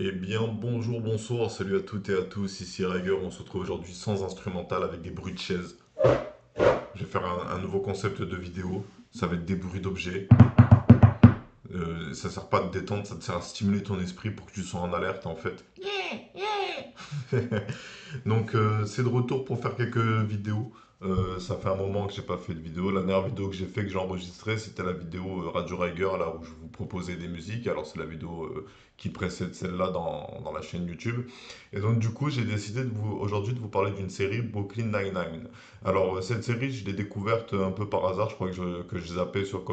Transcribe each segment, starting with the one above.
Eh bien, bonjour, bonsoir, salut à toutes et à tous, ici Rager, on se retrouve aujourd'hui sans instrumental avec des bruits de chaises. Je vais faire un nouveau concept de vidéo, ça va être des bruits d'objets. Ça sert pas à te détendre, ça te sert à stimuler ton esprit pour que tu sois en alerte en fait. Donc c'est de retour pour faire quelques vidéos. Ça fait un moment que j'ai pas fait de vidéo. La dernière vidéo que j'ai fait, que j'ai enregistrée, c'était la vidéo Radio Riger, là où je vous proposais des musiques. Alors c'est la vidéo qui précède celle-là dans la chaîne YouTube. Et donc du coup, j'ai décidé aujourd'hui de vous parler d'une série, Brooklyn Nine-Nine. Alors cette série, je l'ai découverte un peu par hasard. Je crois que je zappais sur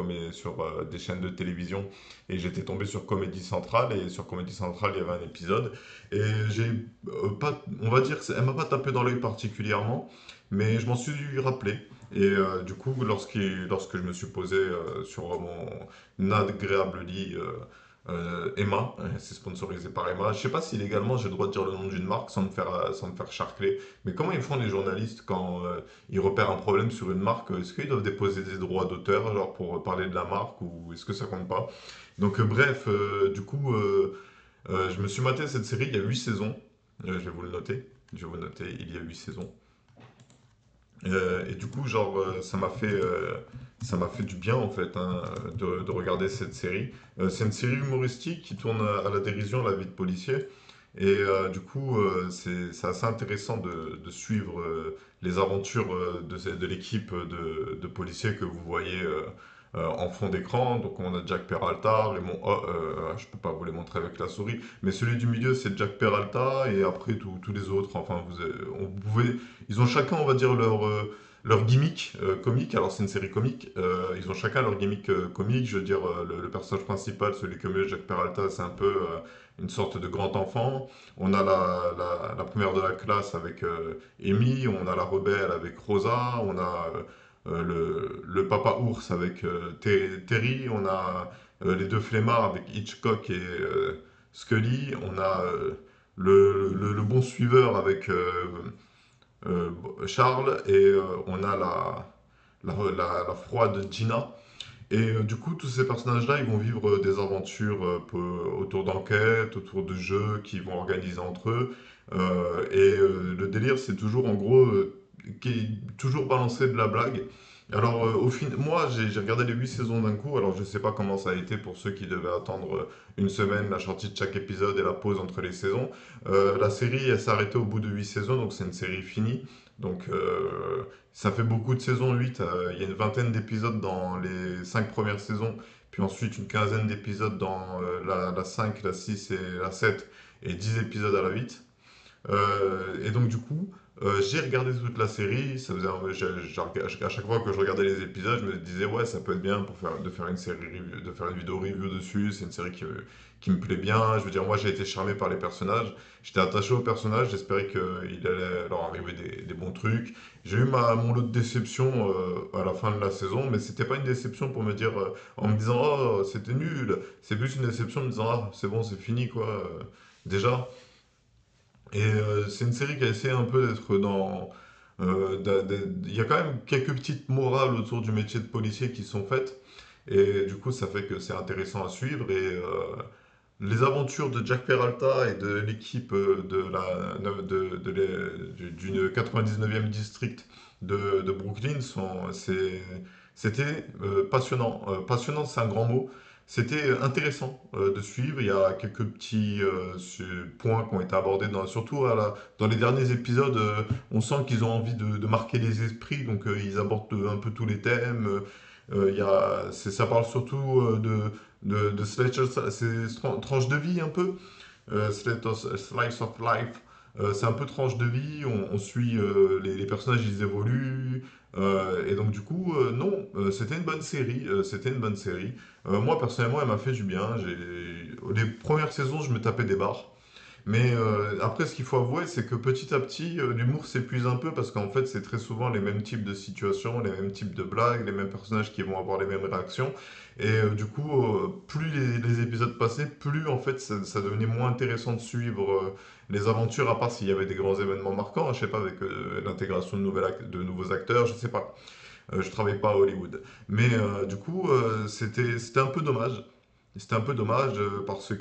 des chaînes de télévision et j'étais tombé sur Comedy Central. Et sur Comedy Central, il y avait un épisode. Et j'ai pas, on va dire qu'elle m'a pas tapé dans l'œil particulièrement, mais je m'en suis rappelé. Et du coup, lorsque je me suis posé sur mon agréable lit, Emma, c'est sponsorisé par Emma. Je sais pas si légalement j'ai le droit de dire le nom d'une marque sans me faire charcler. Mais comment ils font les journalistes quand ils repèrent un problème sur une marque? Est-ce qu'ils doivent déposer des droits d'auteur, genre pour parler de la marque, ou est-ce que ça compte pas? Donc bref, du coup, je me suis maté cette série, il y a 8 saisons. Je vais vous le noter. Je vais vous noter, il y a 8 saisons. Et du coup, genre, ça m'a fait du bien en fait hein, de regarder cette série. C'est une série humoristique qui tourne à la dérision la vie de policier. Et du coup, c'est assez intéressant de suivre les aventures de l'équipe de policiers que vous voyez en fond d'écran. Donc on a Jack Peralta, Raymond, je peux pas vous les montrer avec la souris, mais celui du milieu c'est Jack Peralta et après tous les autres. Enfin, ils ont chacun, on va dire, leur gimmick comique. Alors c'est une série comique. Ils ont chacun leur gimmick comique. Je veux dire, le personnage principal, celui que met Jack Peralta, c'est un peu une sorte de grand enfant. On a la première de la classe avec Amy, on a la rebelle avec Rosa, on a le papa ours avec Terry, on a les deux flemmards avec Hitchcock et Scully, on a le bon suiveur avec euh, Charles et on a la froide Gina. Et du coup, tous ces personnages-là, ils vont vivre des aventures autour d'enquêtes, autour de jeux qu'ils vont organiser entre eux. Le délire, c'est toujours en gros, qui est toujours balancer de la blague. Alors, moi, j'ai regardé les 8 saisons d'un coup. Alors, je sais pas comment ça a été pour ceux qui devaient attendre une semaine la sortie de chaque épisode et la pause entre les saisons. La série, elle s'est arrêtée au bout de 8 saisons, donc c'est une série finie. Donc, ça fait beaucoup de saisons, 8. Il y a une vingtaine d'épisodes dans les 5 premières saisons, puis ensuite une quinzaine d'épisodes dans la 5, la 6 et la 7, et 10 épisodes à la 8. Et donc du coup, j'ai regardé toute la série. Ça faisait, à chaque fois que je regardais les épisodes, je me disais ouais, ça peut être bien de faire une série de faire une vidéo review dessus. C'est une série qui me plaît bien. Je veux dire, moi j'ai été charmé par les personnages. J'étais attaché aux personnages. J'espérais qu'il allait leur arriver des bons trucs. J'ai eu mon lot de déception à la fin de la saison, mais c'était pas une déception pour me dire en me disant oh c'était nul. C'est plus une déception en me disant ah c'est bon c'est fini quoi. Déjà. Et c'est une série qui a essayé un peu d'être dans... Il y a quand même quelques petites morales autour du métier de policier qui sont faites. Et du coup, ça fait que c'est intéressant à suivre. Et les aventures de Jack Peralta et de l'équipe du 99e district de Brooklyn c'était passionnant. Passionnant, c'est un grand mot. C'était intéressant de suivre. Il y a quelques petits points qui ont été abordés, surtout dans les derniers épisodes. On sent qu'ils ont envie de marquer les esprits, donc ils abordent un peu tous les thèmes. Ça parle surtout de tranche de vie un peu. Slice of life. C'est un peu tranche de vie, on suit les personnages, ils évoluent. Et donc du coup, non, c'était une bonne série. C'était une bonne série. Moi personnellement, elle m'a fait du bien. Les premières saisons, je me tapais des barres. Mais après, ce qu'il faut avouer, c'est que petit à petit, l'humour s'épuise un peu parce qu'en fait, c'est très souvent les mêmes types de situations, les mêmes types de blagues, les mêmes personnages qui vont avoir les mêmes réactions. Et du coup, plus les épisodes passaient, plus en fait, ça devenait moins intéressant de suivre les aventures, à part s'il y avait des grands événements marquants, hein, je sais pas, avec l'intégration de nouveaux acteurs, je sais pas. Je travaille pas à Hollywood. Mais du coup, c'était un peu dommage. C'était un peu dommage parce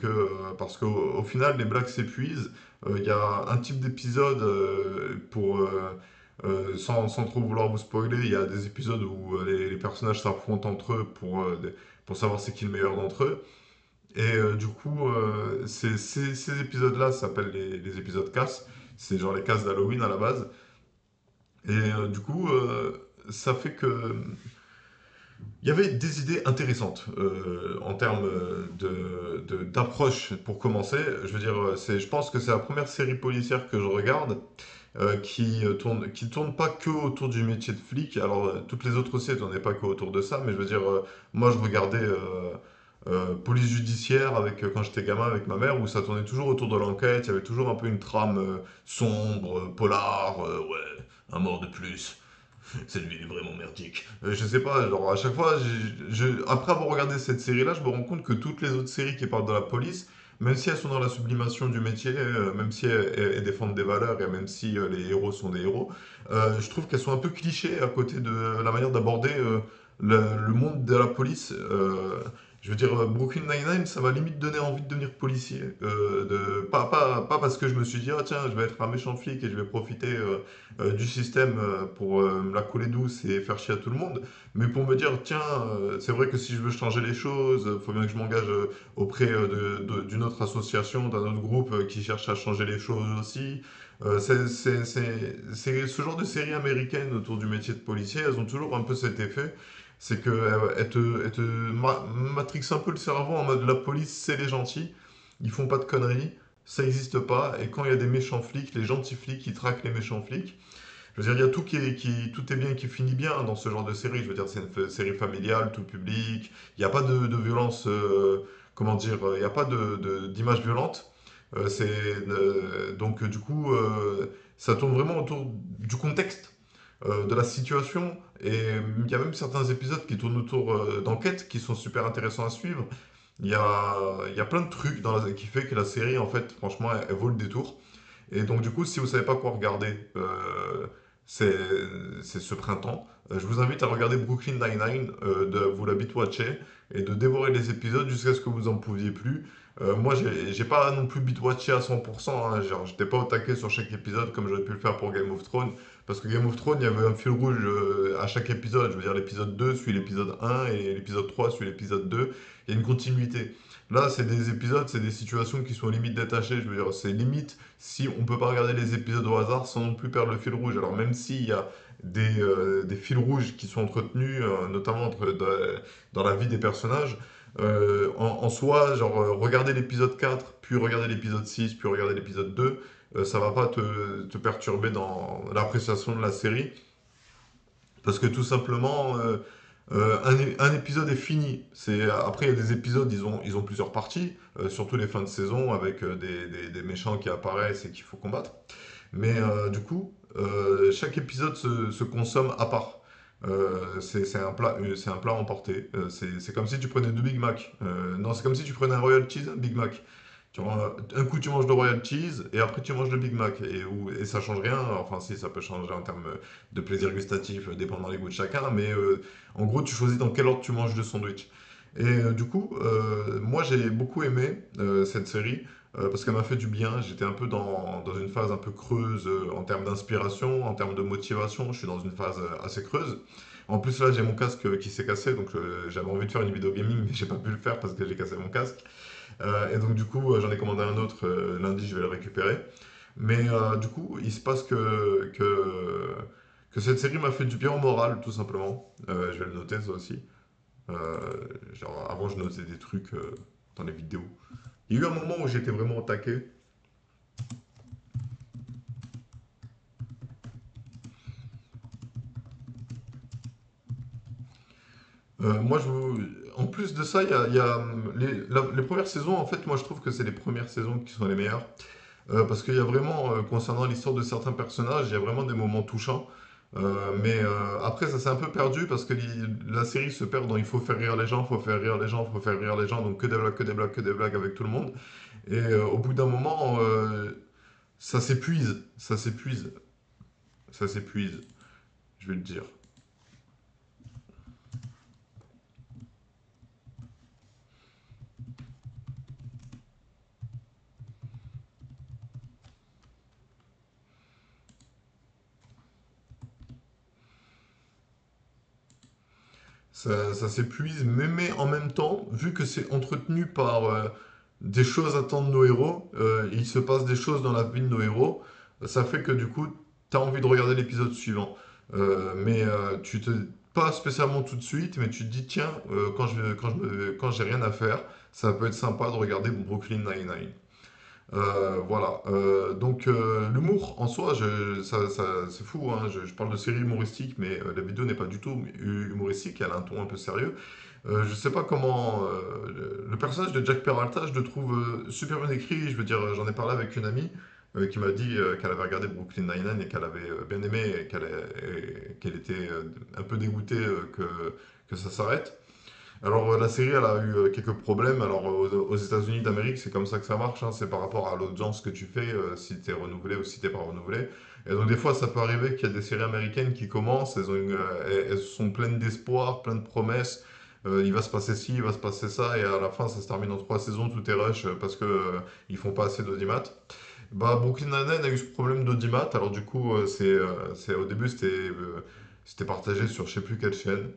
qu'au au final, les blagues s'épuisent. Il y a un type d'épisode sans trop vouloir vous spoiler, il y a des épisodes où les personnages s'affrontent entre eux pour savoir c'est qui le meilleur d'entre eux. Et du coup, ces épisodes-là s'appellent les épisodes casse. C'est genre les casses d'Halloween à la base. Et du coup, ça fait que il y avait des idées intéressantes en termes d'approche pour commencer. Je veux dire, je pense que c'est la première série policière que je regarde qui tourne pas que autour du métier de flic. Alors, toutes les autres aussi, elles tournaient pas que autour de ça, mais je veux dire, moi, je regardais police judiciaire quand j'étais gamin avec ma mère, où ça tournait toujours autour de l'enquête. Il y avait toujours un peu une trame sombre, polar, ouais, un mort de plus. Cette ville est vraiment merdique. Je sais pas, genre à chaque fois, après avoir regardé cette série-là, je me rends compte que toutes les autres séries qui parlent de la police, même si elles sont dans la sublimation du métier, même si elles défendent des valeurs et même si les héros sont des héros, je trouve qu'elles sont un peu clichés à côté de la manière d'aborder le monde de la police. Je veux dire, Brooklyn Nine-Nine, ça m'a limite donné envie de devenir policier. Pas parce que je me suis dit, ah tiens, je vais être un méchant flic et je vais profiter du système pour me la couler douce et faire chier à tout le monde, mais pour me dire, tiens, c'est vrai que si je veux changer les choses, il faut bien que je m'engage auprès d'une autre association, d'un autre groupe qui cherche à changer les choses aussi. C'est ce genre de séries américaines autour du métier de policier, elles ont toujours un peu cet effet. C'est qu'elles te matrixent un peu le cerveau en mode la police, c'est les gentils, ils font pas de conneries, ça n'existe pas, et quand il y a des méchants flics, les gentils flics, ils traquent les méchants flics. Je veux dire, il y a tout est bien qui finit bien dans ce genre de série. Je veux dire, c'est une série familiale, tout public. Il n'y a pas de violence, comment dire, il n'y a pas d'image violente. Donc, du coup, ça tourne vraiment autour du contexte, de la situation. Et il y a même certains épisodes qui tournent autour d'enquêtes qui sont super intéressants à suivre. Il y a plein de trucs qui fait que la série, en fait, franchement, elle vaut le détour. Et donc, du coup, si vous savez pas quoi regarder c'est c'est ce printemps, je vous invite à regarder Brooklyn Nine-Nine, de vous la watcher et de dévorer les épisodes jusqu'à ce que vous en pouviez plus. Moi, j'ai pas non plus watché à 100%, hein, genre, j'étais pas au taquet sur chaque épisode comme j'aurais pu le faire pour Game of Thrones. Parce que Game of Thrones, il y avait un fil rouge à chaque épisode. Je veux dire, l'épisode 2 suit l'épisode 1 et l'épisode 3 suit l'épisode 2. Il y a une continuité. Là, c'est des épisodes, c'est des situations qui sont limite détachées. Je veux dire, c'est limite si on peut pas regarder les épisodes au hasard sans non plus perdre le fil rouge. Alors même s'il y a des fils rouges qui sont entretenus, notamment dans la vie des personnages, en soi, genre regarder l'épisode 4, puis regarder l'épisode 6, puis regarder l'épisode 2, ça va pas te perturber dans l'appréciation de la série. Parce que tout simplement, un épisode est fini. Après, il y a des épisodes, ils ont plusieurs parties, surtout les fins de saison avec des méchants qui apparaissent et qu'il faut combattre. Mais du coup, chaque épisode se consomme à part. C'est un plat emporté. C'est comme si tu prenais deux Big Mac. Non, c'est comme si tu prenais un Royal Cheese, un Big Mac. Un coup, tu manges le Royal Cheese et après, tu manges le Big Mac. Et ça change rien. Enfin, si, ça peut changer en termes de plaisir gustatif, dépendant des goûts de chacun. Mais en gros, tu choisis dans quel ordre tu manges le sandwich. Et du coup, moi, j'ai beaucoup aimé cette série parce qu'elle m'a fait du bien. J'étais un peu dans une phase un peu creuse en termes d'inspiration, en termes de motivation. Je suis dans une phase assez creuse. En plus, là, j'ai mon casque qui s'est cassé, donc j'avais envie de faire une vidéo gaming, mais j'ai pas pu le faire parce que j'ai cassé mon casque. Et donc, du coup, j'en ai commandé un autre. Lundi, je vais le récupérer. Mais du coup, il se passe que cette série m'a fait du bien au moral, tout simplement. Je vais le noter, ça aussi. Genre, avant, je notais des trucs dans les vidéos. Il y a eu un moment où j'étais vraiment au taquet. Moi, en plus de ça, il y a les premières saisons, en fait, moi, je trouve que c'est les premières saisons qui sont les meilleures. Parce qu'il y a vraiment, concernant l'histoire de certains personnages, il y a vraiment des moments touchants. Mais après, ça s'est un peu perdu parce que la série se perd dans il faut faire rire les gens, il faut faire rire les gens, il faut faire rire les gens, donc que des blagues, que des blagues, que des blagues avec tout le monde. Et au bout d'un moment, ça s'épuise, ça s'épuise, ça s'épuise, je vais le dire. ça s'épuise, mais en même temps, vu que c'est entretenu par des choses attendent nos héros, il se passe des choses dans la vie de nos héros, ça fait que du coup, tu as envie de regarder l'épisode suivant. Tu te... Pas spécialement tout de suite, mais tu te dis, tiens, quand j'ai rien à faire, ça peut être sympa de regarder Brooklyn Nine-Nine. Voilà. L'humour en soi, c'est fou, hein. Je parle de série humoristique, mais la vidéo n'est pas du tout humoristique. Elle a un ton un peu sérieux. Je sais pas comment. Le personnage de Jack Peralta, je le trouve super bien écrit. Je veux dire, j'en ai parlé avec une amie qui m'a dit qu'elle avait regardé Brooklyn Nine-Nine et qu'elle avait bien aimé et qu'elle était un peu dégoûtée que ça s'arrête. Alors, la série, elle a eu quelques problèmes. Alors, aux États-Unis d'Amérique, c'est comme ça que ça marche, hein. C'est par rapport à l'audience que tu fais, si tu es renouvelé ou si t'es pas renouvelé. Et donc, des fois, ça peut arriver qu'il y a des séries américaines qui commencent, elles sont pleines d'espoir, pleines de promesses. Il va se passer ci, il va se passer ça, et à la fin, ça se termine en 3 saisons, tout est rush parce que ils font pas assez d'audimat. Bah, Brooklyn Nine-Nine a eu ce problème d'audimat. Alors, du coup, au début, c'était partagé sur je sais plus quelle chaîne.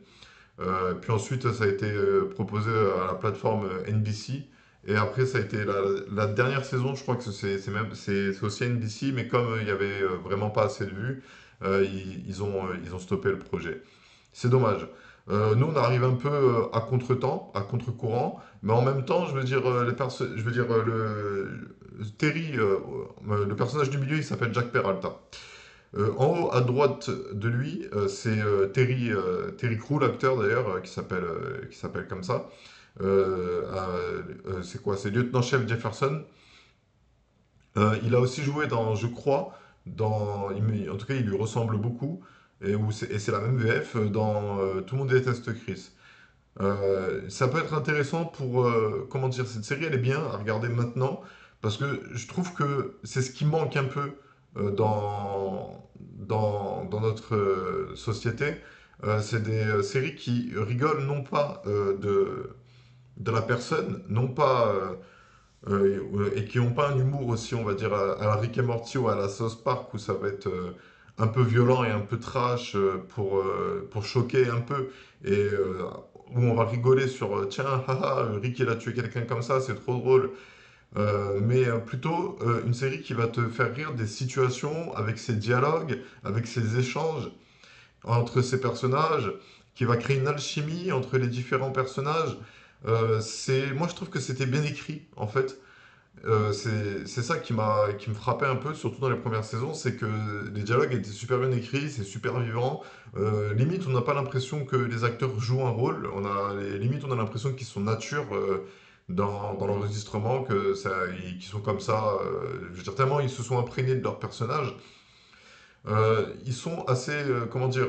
Puis ensuite, ça a été proposé à la plateforme NBC. Et après, ça a été la dernière saison, je crois que c'est aussi NBC, mais comme il y avait vraiment pas assez de vues, ils ont stoppé le projet. C'est dommage. Nous, on arrive un peu à contre-temps, à contre-courant, mais en même temps, je veux dire, je veux dire Terry, le personnage du milieu, il s'appelle Jack Peralta. En haut à droite de lui, c'est Terry Crew, l'acteur d'ailleurs, qui s'appelle comme ça. C'est quoi? C'est lieutenant-chef Jefferson. Il a aussi joué dans, je crois, en tout cas, il lui ressemble beaucoup, et c'est la même VF dans Tout le monde déteste Chris. Ça peut être intéressant pour, comment dire, cette série, elle est bien à regarder maintenant, parce que je trouve que c'est ce qui manque un peu dans notre société. C'est des séries qui rigolent non pas de la personne, non pas, et qui n'ont pas un humour aussi, on va dire, à la Rick et Morty ou à la South Park, où ça va être un peu violent et un peu trash pour choquer un peu, et où on va rigoler sur, tiens, haha, Rick il a tué quelqu'un comme ça, c'est trop drôle. Plutôt une série qui va te faire rire des situations, avec ses dialogues, avec ses échanges entre ces personnages, qui va créer une alchimie entre les différents personnages. Moi, je trouve que c'était bien écrit, en fait. C'est ça qui me frappait un peu, surtout dans les premières saisons, c'est que les dialogues étaient super bien écrits, c'est super vivant. Limite, on n'a pas l'impression que les acteurs jouent un rôle. Limite, on a l'impression qu'ils sont nature dans l'enregistrement, qu'ils sont comme ça. Je veux dire, tellement ils se sont imprégnés de leur personnage. Ils sont assez, comment dire,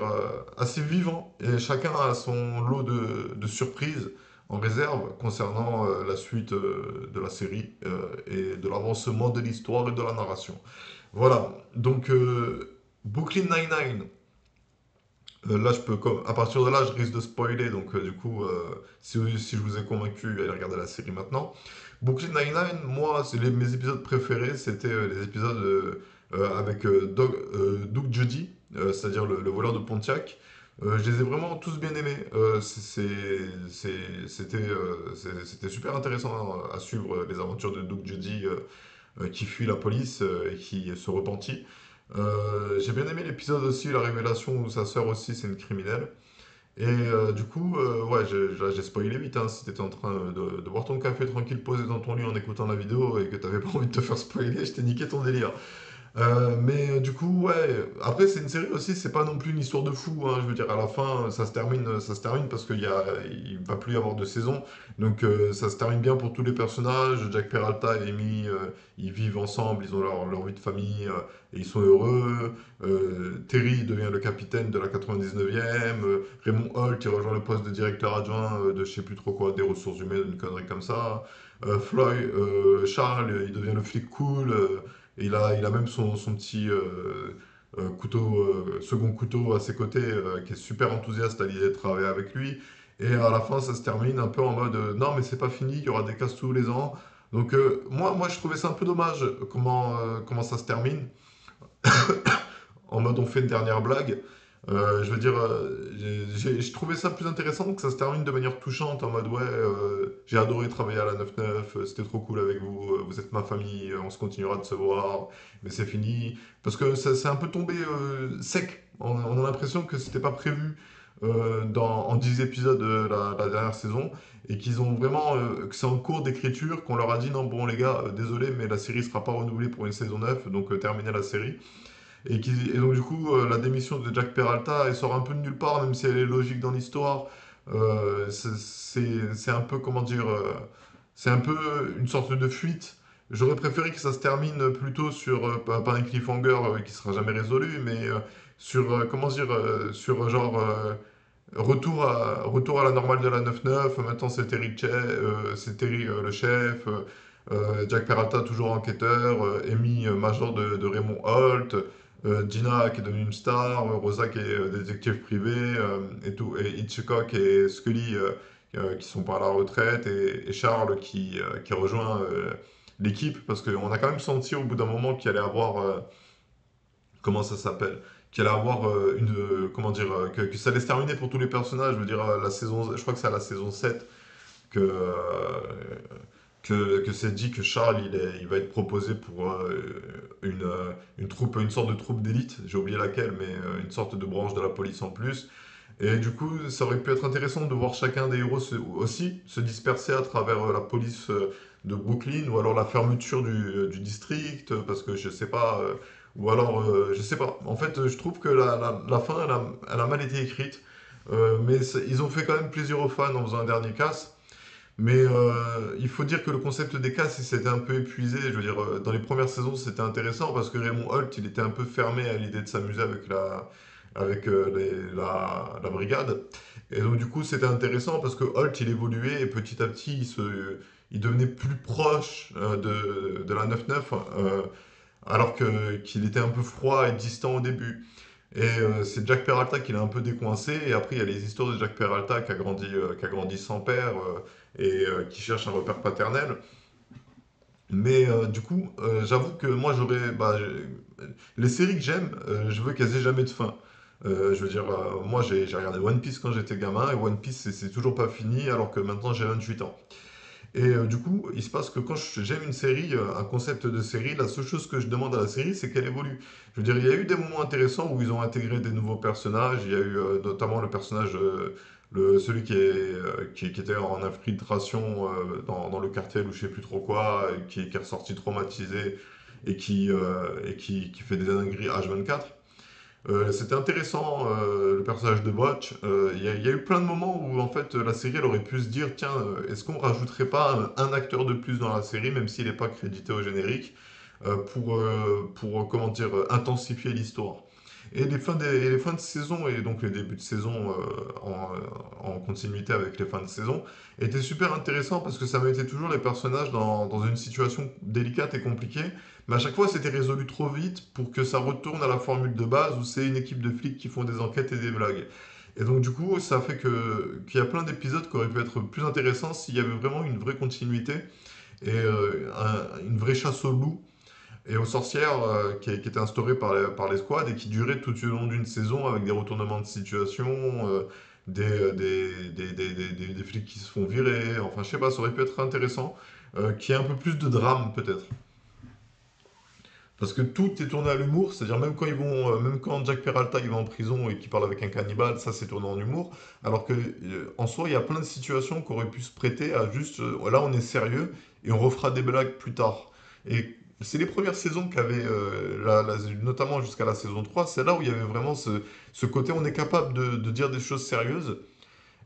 assez vivants et chacun a son lot de surprises en réserve concernant la suite de la série et de l'avancement de l'histoire et de la narration. Voilà, donc Brooklyn Nine-Nine. Là, à partir de là, je risque de spoiler, donc du coup, si je vous ai convaincu, allez regarder la série maintenant. Brooklyn Nine-Nine, moi, mes épisodes préférés, c'était les épisodes avec Doug Judy, c'est-à-dire le voleur de Pontiac. Je les ai vraiment tous bien aimés. C'était super intéressant à suivre les aventures de Doug Judy qui fuit la police et qui se repentit. J'ai bien aimé l'épisode aussi, la révélation où sa sœur aussi c'est une criminelle. Et du coup, ouais, là, j'ai spoilé vite, hein, si t'étais en train de boire ton café tranquille, posé dans ton lit en écoutant la vidéo et que t'avais pas envie de te faire spoiler, je t'ai niqué ton délire. Du coup, ouais. Après, c'est une série aussi, c'est pas non plus une histoire de fou, hein. Je veux dire, à la fin, ça se termine parce il va plus y avoir de saison. Donc, ça se termine bien pour tous les personnages. Jack Peralta et Amy, ils vivent ensemble, ils ont leur vie de famille et ils sont heureux. Terry devient le capitaine de la 99e. Raymond Holt, il rejoint le poste de directeur adjoint de je sais plus trop quoi, des ressources humaines, une connerie comme ça. Charles, il devient le flic cool. Et il a même son petit second couteau à ses côtés, qui est super enthousiaste à l'idée de travailler avec lui. Et à la fin, ça se termine un peu en mode non, mais c'est pas fini, il y aura des casses tous les ans. Donc, moi, je trouvais ça un peu dommage comment ça se termine. En mode, on fait une dernière blague. Je veux dire, j'ai trouvé ça plus intéressant que ça se termine de manière touchante en mode ouais, j'ai adoré travailler à la 9-9, c'était trop cool avec vous, vous êtes ma famille, on se continuera de se voir, mais c'est fini. Parce que ça c'est un peu tombé sec. On a l'impression que c'était pas prévu en 10 épisodes la dernière saison et qu'ils ont vraiment, que c'est en cours d'écriture, qu'on leur a dit non, bon les gars, désolé, mais la série sera pas renouvelée pour une saison 9, donc terminez la série. Et donc du coup, la démission de Jack Peralta, elle sort un peu de nulle part, même si elle est logique dans l'histoire. C'est un peu, comment dire, c'est un peu une sorte de fuite. J'aurais préféré que ça se termine plutôt sur, pas un cliffhanger qui sera jamais résolu, mais sur, comment dire, sur genre retour à la normale de la 9-9. Maintenant c'est Terry, c'est Terry le chef, Jack Peralta toujours enquêteur, Amy major de Raymond Holt, Gina qui est devenue une star, Rosa qui est détective privé, et tout, et Hitchcock et Scully qui sont pas à la retraite, et Charles qui rejoint l'équipe, parce qu'on a quand même senti au bout d'un moment qu'il allait avoir, comment ça s'appelle? Qu'il allait avoir comment dire, que ça allait se terminer pour tous les personnages. Je veux dire, la saison, je crois que c'est à la saison 7 que, que c'est dit que Charles il va être proposé pour une troupe, une sorte de troupe d'élite, j'ai oublié laquelle, mais une sorte de branche de la police en plus. Et du coup, ça aurait pu être intéressant de voir chacun des héros aussi se disperser à travers la police de Brooklyn, ou alors la fermeture du district, parce que je sais pas, ou alors, je sais pas. En fait, je trouve que la fin, elle a mal été écrite, mais ils ont fait quand même plaisir aux fans en faisant un dernier casse. Mais il faut dire que le concept des casses, il s'était un peu épuisé. Je veux dire, dans les premières saisons, c'était intéressant parce que Raymond Holt, il était un peu fermé à l'idée de s'amuser avec la brigade. Et donc, du coup, c'était intéressant parce que Holt, il évoluait et petit à petit, il devenait plus proche de la 9-9, alors qu'il était un peu froid et distant au début. Et c'est Jack Peralta qui l'a un peu décoincé. Et après, il y a les histoires de Jack Peralta qui a grandi sans père et qui cherche un repère paternel. Mais du coup, j'avoue que moi, les séries que j'aime, je veux qu'elles aient jamais de fin. Je veux dire, moi, j'ai regardé One Piece quand j'étais gamin, et One Piece, c'est toujours pas fini, alors que maintenant, j'ai 28 ans. Et du coup, il se passe que quand j'aime une série, un concept de série, la seule chose que je demande à la série, c'est qu'elle évolue. Je veux dire, il y a eu des moments intéressants où ils ont intégré des nouveaux personnages. Il y a eu notamment le personnage, celui qui était en infiltration dans le cartel ou je sais plus trop quoi, et qui est ressorti traumatisé et qui fait des dingueries H24. C'était intéressant, le personnage de Botch. Il y a eu plein de moments où en fait la série elle aurait pu se dire tiens, est-ce qu'on rajouterait pas un acteur de plus dans la série, même s'il n'est pas crédité au générique, pour comment dire, intensifier l'histoire. Et les fins de saison et donc les débuts de saison en continuité avec les fins de saison étaient super intéressants parce que ça mettait toujours les personnages dans une situation délicate et compliquée, mais à chaque fois c'était résolu trop vite pour que ça retourne à la formule de base où c'est une équipe de flics qui font des enquêtes et des blagues. Et donc du coup ça fait qu'il y a plein d'épisodes qui auraient pu être plus intéressants s'il y avait vraiment une vraie continuité et une vraie chasse au loup et aux sorcières qui était instaurée par les squads et qui durait tout au long d'une saison avec des retournements de situation, des flics qui se font virer, enfin je sais pas, ça aurait pu être intéressant, qu'il y ait un peu plus de drame peut-être. Parce que tout est tourné à l'humour, c'est-à-dire même quand Jack Peralta il va en prison et qu'il parle avec un cannibale, ça c'est tourné en humour. Alors que en soi, il y a plein de situations qui auraient pu se prêter à juste, là on est sérieux et on refera des blagues plus tard. Et c'est les premières saisons qu'avaient, notamment jusqu'à la saison 3, c'est là où il y avait vraiment ce côté on est capable de dire des choses sérieuses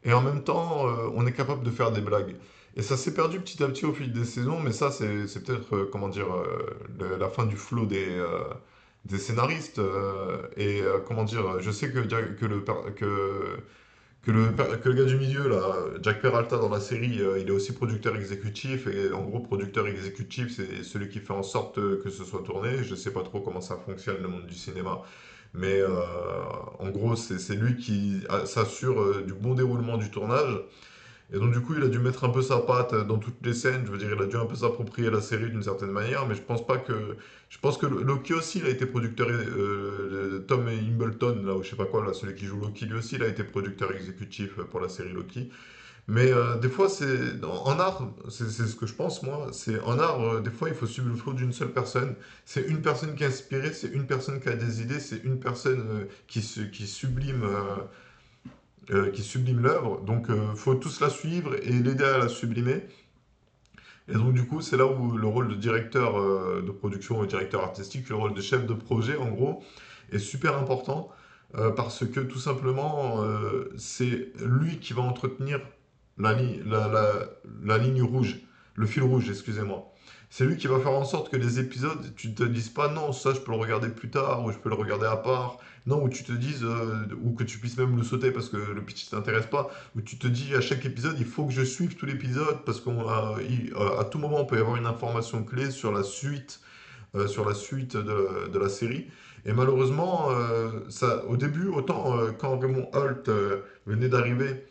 et en même temps, on est capable de faire des blagues. Et ça s'est perdu petit à petit au fil des saisons, mais ça, c'est peut-être, comment dire, la fin du flot des scénaristes. Et comment dire, je sais que le gars du milieu, là, Jack Peralta dans la série, il est aussi producteur exécutif. Et en gros, producteur exécutif, c'est celui qui fait en sorte que ce soit tourné. Je sais pas trop comment ça fonctionne, le monde du cinéma. Mais en gros, c'est lui qui s'assure du bon déroulement du tournage. Et donc, du coup, il a dû mettre un peu sa patte dans toutes les scènes. Je veux dire, il a dû un peu s'approprier la série d'une certaine manière, mais je pense pas que. Je pense que Loki aussi, il a été producteur. Tom Hiddleston, là, ou je sais pas quoi, là, celui qui joue Loki, lui aussi, il a été producteur exécutif pour la série Loki. Mais des fois, c'est en art, c'est ce que je pense moi. C'est en art, des fois, il faut suivre le flot d'une seule personne. C'est une personne qui est inspirée, c'est une personne qui a des idées, c'est une personne qui sublime l'œuvre. Donc, faut tous la suivre et l'aider à la sublimer. Et donc, du coup, c'est là où le rôle de directeur de production et directeur artistique, le rôle de chef de projet, en gros, est super important. Parce que tout simplement, c'est lui qui va entretenir la ligne rouge, le fil rouge, excusez-moi. C'est lui qui va faire en sorte que les épisodes, tu te dises pas non, ça je peux le regarder plus tard, ou je peux le regarder à part. Non, ou tu te dises, ou que tu puisses même le sauter parce que le pitch t'intéresse pas, où tu te dis à chaque épisode, il faut que je suive tout l'épisode parce qu'à tout moment, on peut y avoir une information clé sur la suite de la série. Et malheureusement, au début, autant quand Raymond Holt venait d'arriver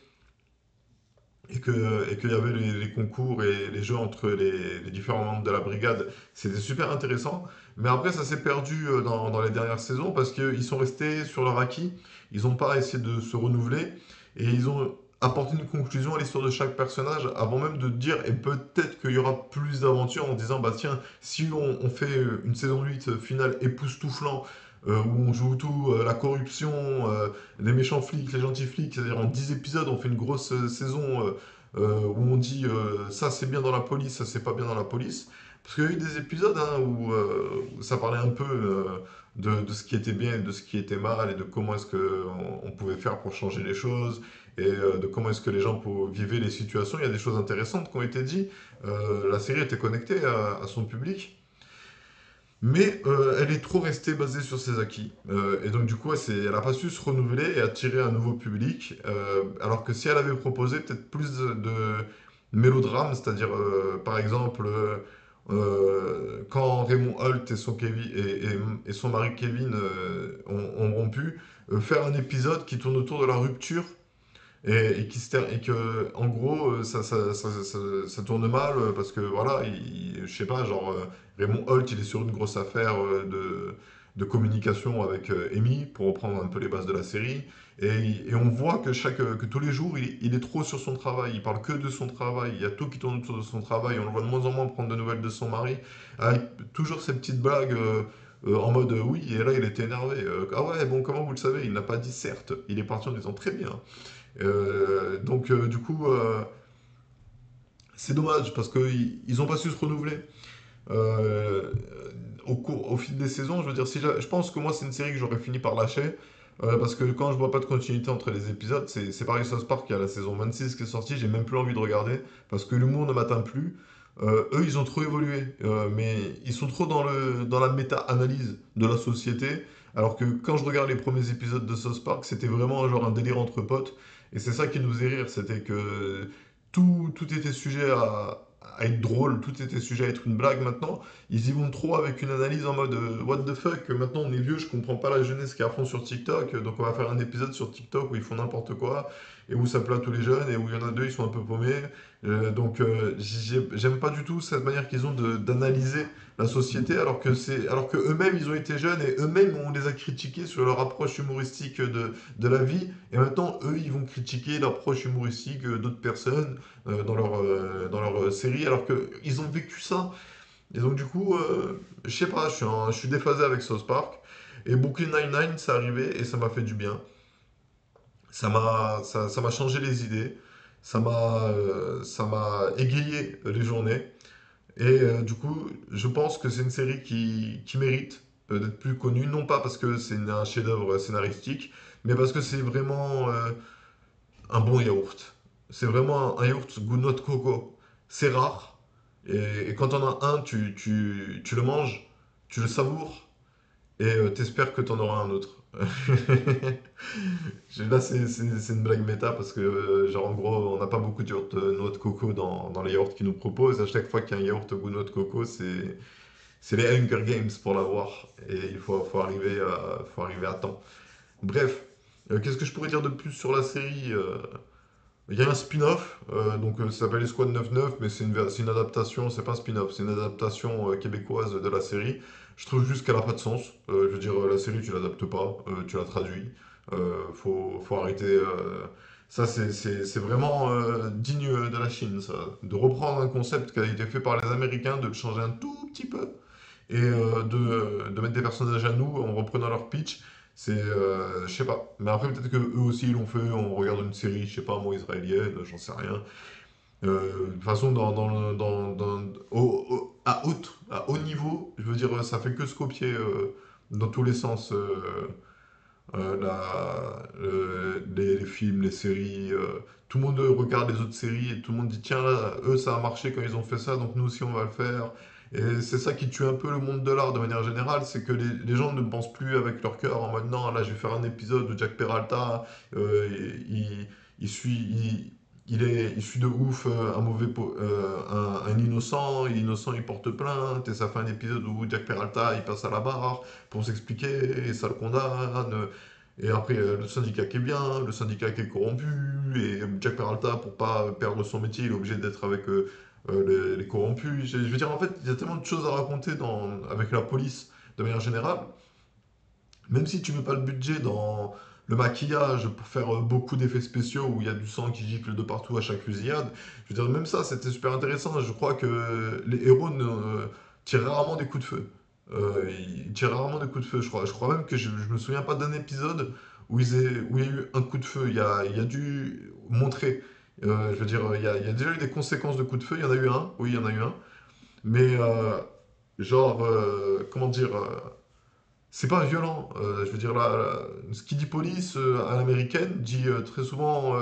et qu'il y avait les concours et les jeux entre les différents membres de la brigade, c'était super intéressant. Mais après, ça s'est perdu dans les dernières saisons parce qu'ils sont restés sur leur acquis. Ils n'ont pas essayé de se renouveler et ils ont apporté une conclusion à l'histoire de chaque personnage avant même de dire et peut-être qu'il y aura plus d'aventures en disant bah tiens, si on fait une saison 8 finale époustouflant où on joue tout, la corruption, les méchants flics, les gentils flics, c'est-à-dire en 10 épisodes, on fait une grosse saison où on dit ça c'est bien dans la police, ça c'est pas bien dans la police. Parce qu'il y a eu des épisodes hein, où ça parlait un peu de ce qui était bien et de ce qui était mal et de comment est-ce qu'on pouvait faire pour changer les choses et de comment est-ce que les gens vivaient les situations. Il y a des choses intéressantes qui ont été dites. La série était connectée à son public. Mais elle est trop restée basée sur ses acquis. Et donc, du coup, elle n'a pas su se renouveler et attirer un nouveau public. Alors que si elle avait proposé peut-être plus de mélodrame, c'est-à-dire, par exemple, quand Raymond Holt et et son mari Kevin ont rompu, faire un épisode qui tourne autour de la rupture et que en gros ça tourne mal parce que voilà je sais pas genre Raymond Holt il est sur une grosse affaire de communication avec Amy pour reprendre un peu les bases de la série et on voit que tous les jours il est trop sur son travail, il parle que de son travail, il y a tout qui tourne autour de son travail, on le voit de moins en moins prendre de nouvelles de son mari avec toujours ces petites blagues en mode oui et là il était énervé. Ah ouais bon comment vous le savez, il n'a pas dit certes, il est parti en disant très bien. Donc, du coup, c'est dommage parce qu'ils n'ont pas su se renouveler. Euh, au fil des saisons, je veux dire, je pense que moi, c'est une série que j'aurais fini par lâcher. Parce que quand je vois pas de continuité entre les épisodes, c'est pareil South Park, il y a la saison 26 qui est sortie, j'ai même plus envie de regarder parce que l'humour ne m'atteint plus. Eux, ils ont trop évolué, mais ils sont trop dans la méta-analyse de la société. Alors que quand je regarde les premiers épisodes de South Park, c'était vraiment genre un délire entre potes. Et c'est ça qui nous faisait rire, c'était que tout était sujet à être drôle, tout était sujet à être une blague. Maintenant, ils y vont trop avec une analyse en mode what the fuck, maintenant on est vieux, je comprends pas la jeunesse qui est à fond sur TikTok, donc on va faire un épisode sur TikTok où ils font n'importe quoi, et où ça plaît à tous les jeunes, et où il y en a deux, ils sont un peu paumés. Donc j'aime pas du tout cette manière qu'ils ont d'analyser la société, alors que eux-mêmes ils ont été jeunes, et eux-mêmes on les a critiqués sur leur approche humoristique de la vie, et maintenant eux ils vont critiquer l'approche humoristique d'autres personnes dans leur série, alors qu'ils ont vécu ça. Et donc, du coup, je sais pas, je suis déphasé avec South Park. Et Brooklyn Nine-Nine, c'est arrivé et ça m'a fait du bien. Ça m'a changé les idées. Ça m'a égayé les journées. Et du coup, je pense que c'est une série qui mérite d'être plus connue. Non pas parce que c'est un chef-d'œuvre scénaristique, mais parce que c'est vraiment un bon yaourt. C'est vraiment un yaourt goût noix de coco. C'est rare. Et quand on as un, tu le manges, tu le savoures et t'espères que tu en auras un autre. Là, c'est une blague méta parce que, genre, en gros, on n'a pas beaucoup de yaourt noix de coco dans les yaourts qu'ils nous proposent. À chaque fois qu'il y a un yaourt goût noix de coco, c'est les Hunger Games pour l'avoir. Et faut arriver à temps. Bref, qu'est-ce que je pourrais dire de plus sur la série Il y a un spin-off, ça s'appelle Escouade 99, mais c'est une adaptation, c'est pas un spin-off, c'est une adaptation québécoise de la série. Je trouve juste qu'elle a pas de sens. Je veux dire, la série, tu l'adaptes pas, tu la traduis. Faut arrêter. Ça, c'est vraiment digne de la Chine, ça. De reprendre un concept qui a été fait par les Américains, de le changer un tout petit peu, et de mettre des personnages à nous en reprenant leur pitch. Je sais pas. Mais après, peut-être que eux aussi ils l'ont fait. On regarde une série, je sais pas, moi, israélienne, j'en sais rien. De toute façon, à haut niveau, je veux dire, ça fait que se copier dans tous les sens. Les films, les séries. Tout le monde regarde les autres séries et tout le monde dit tiens, là, eux, ça a marché quand ils ont fait ça, donc nous aussi, on va le faire. Et c'est ça qui tue un peu le monde de l'art de manière générale, c'est que les gens ne pensent plus avec leur cœur en mode non, là, je vais faire un épisode où Jack Peralta, il suit. Il suit de ouf un innocent, l'innocent il porte plainte, et ça fait un épisode où Jack Peralta il passe à la barre pour s'expliquer, et ça le condamne. Et après, le syndicat qui est bien, le syndicat qui est corrompu, et Jack Peralta, pour pas perdre son métier, il est obligé d'être avec les corrompus. Je veux dire, en fait, il y a tellement de choses à raconter avec la police de manière générale. Même si tu mets pas le budget dans le maquillage pour faire beaucoup d'effets spéciaux où il y a du sang qui gicle de partout à chaque fusillade, je veux dire, même ça, c'était super intéressant. Je crois que les héros tirent rarement des coups de feu. Ils tirent rarement des coups de feu, je crois. Je crois même que je me souviens pas d'un épisode où il y a eu un coup de feu. Il y a dû montrer. Je veux dire, il y a déjà eu des conséquences de coups de feu. Il y en a eu un. Oui, il y en a eu un. Mais, comment dire, c'est pas violent. Je veux dire, ce qui dit police à l'américaine dit très souvent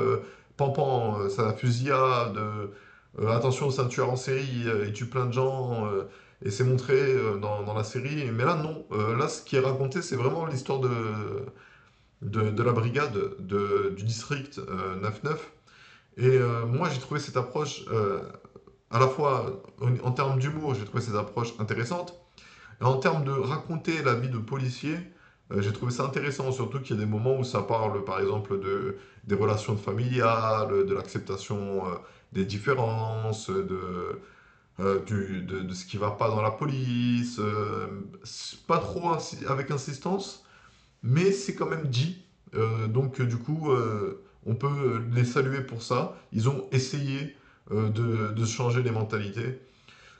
pan, c'est la fusillade, attention, c'est un tueur en série, il tue plein de gens, et c'est montré dans la série. Mais là, non. Là, ce qui est raconté, c'est vraiment l'histoire de la brigade du district 9-9. Et moi, j'ai trouvé cette approche, à la fois en termes d'humour, j'ai trouvé cette approche intéressante. Et en termes de raconter la vie de policier, j'ai trouvé ça intéressant, surtout qu'il y a des moments où ça parle, par exemple, des relations familiales, de l'acceptation des différences, de ce qui va pas dans la police. Pas trop avec insistance, mais c'est quand même dit. Du coup, on peut les saluer pour ça. Ils ont essayé de changer les mentalités.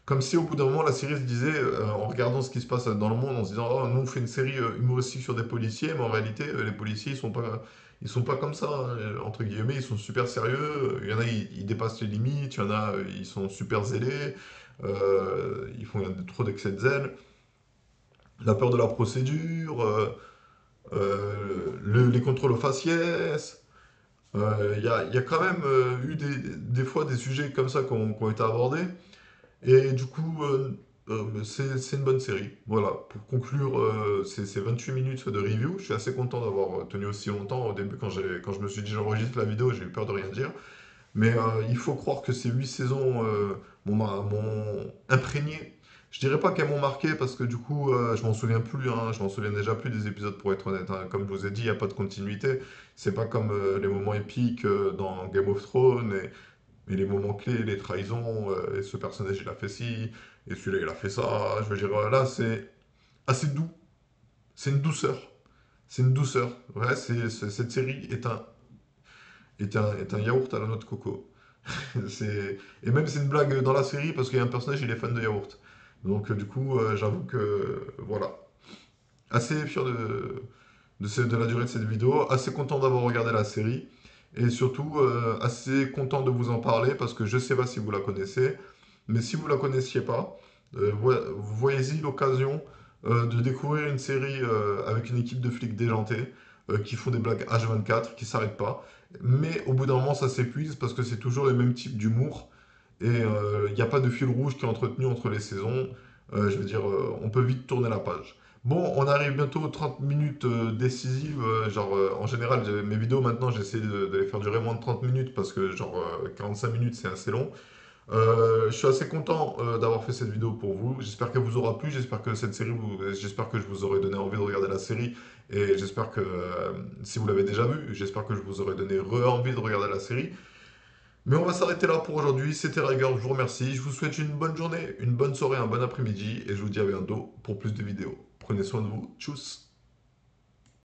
Comme si au bout d'un moment la série se disait, en regardant ce qui se passe dans le monde, en se disant, oh, nous on fait une série humoristique sur des policiers, mais en réalité les policiers ils sont pas comme ça, hein, entre guillemets, ils sont super sérieux, il y en a ils dépassent les limites, il y en a ils sont super zélés, ils font trop d'excès de zèle, la peur de la procédure, les contrôles aux faciès, il y a quand même eu des fois des sujets comme ça qui ont été abordés. Et du coup, c'est une bonne série. Voilà, pour conclure ces 28 minutes de review, je suis assez content d'avoir tenu aussi longtemps. Au début, quand je me suis dit j'enregistre la vidéo, j'ai eu peur de rien dire. Mais il faut croire que ces 8 saisons m'ont imprégné. Je dirais pas qu'elles m'ont marqué parce que du coup, je m'en souviens plus, hein, je m'en souviens déjà plus des épisodes pour être honnête, hein. Comme je vous ai dit, il n'y a pas de continuité. C'est pas comme les moments épiques dans Game of Thrones et les moments clés, les trahisons, et ce personnage il a fait ci, et celui-là il a fait ça. Je veux dire, là c'est assez doux. C'est une douceur. C'est une douceur. Ouais, cette série est un yaourt à la noix de coco. Et même c'est une blague dans la série parce qu'il y a un personnage, il est fan de yaourt. Donc du coup, j'avoue que voilà. Assez fier de la durée de cette vidéo, assez content d'avoir regardé la série. Et surtout, assez content de vous en parler parce que je ne sais pas si vous la connaissez, mais si vous ne la connaissiez pas, voyez-y l'occasion de découvrir une série avec une équipe de flics déjantés qui font des blagues H24, qui ne s'arrêtent pas. Mais au bout d'un moment, ça s'épuise parce que c'est toujours les mêmes types d'humour et il n'y a pas de fil rouge qui est entretenu entre les saisons. Je veux dire, on peut vite tourner la page. Bon, on arrive bientôt aux 30 minutes décisives. En général, mes vidéos maintenant, j'essaie de les faire durer moins de 30 minutes parce que, 45 minutes, c'est assez long. Je suis assez content d'avoir fait cette vidéo pour vous. J'espère qu'elle vous aura plu. J'espère que je vous aurai donné envie de regarder la série. Et j'espère que, si vous l'avez déjà vue, j'espère que je vous aurai donné envie de regarder la série. Mais on va s'arrêter là pour aujourd'hui. C'était Riger, je vous remercie. Je vous souhaite une bonne journée, une bonne soirée, un bon après-midi et je vous dis à bientôt pour plus de vidéos. Prenez soin de vous. Tchuss!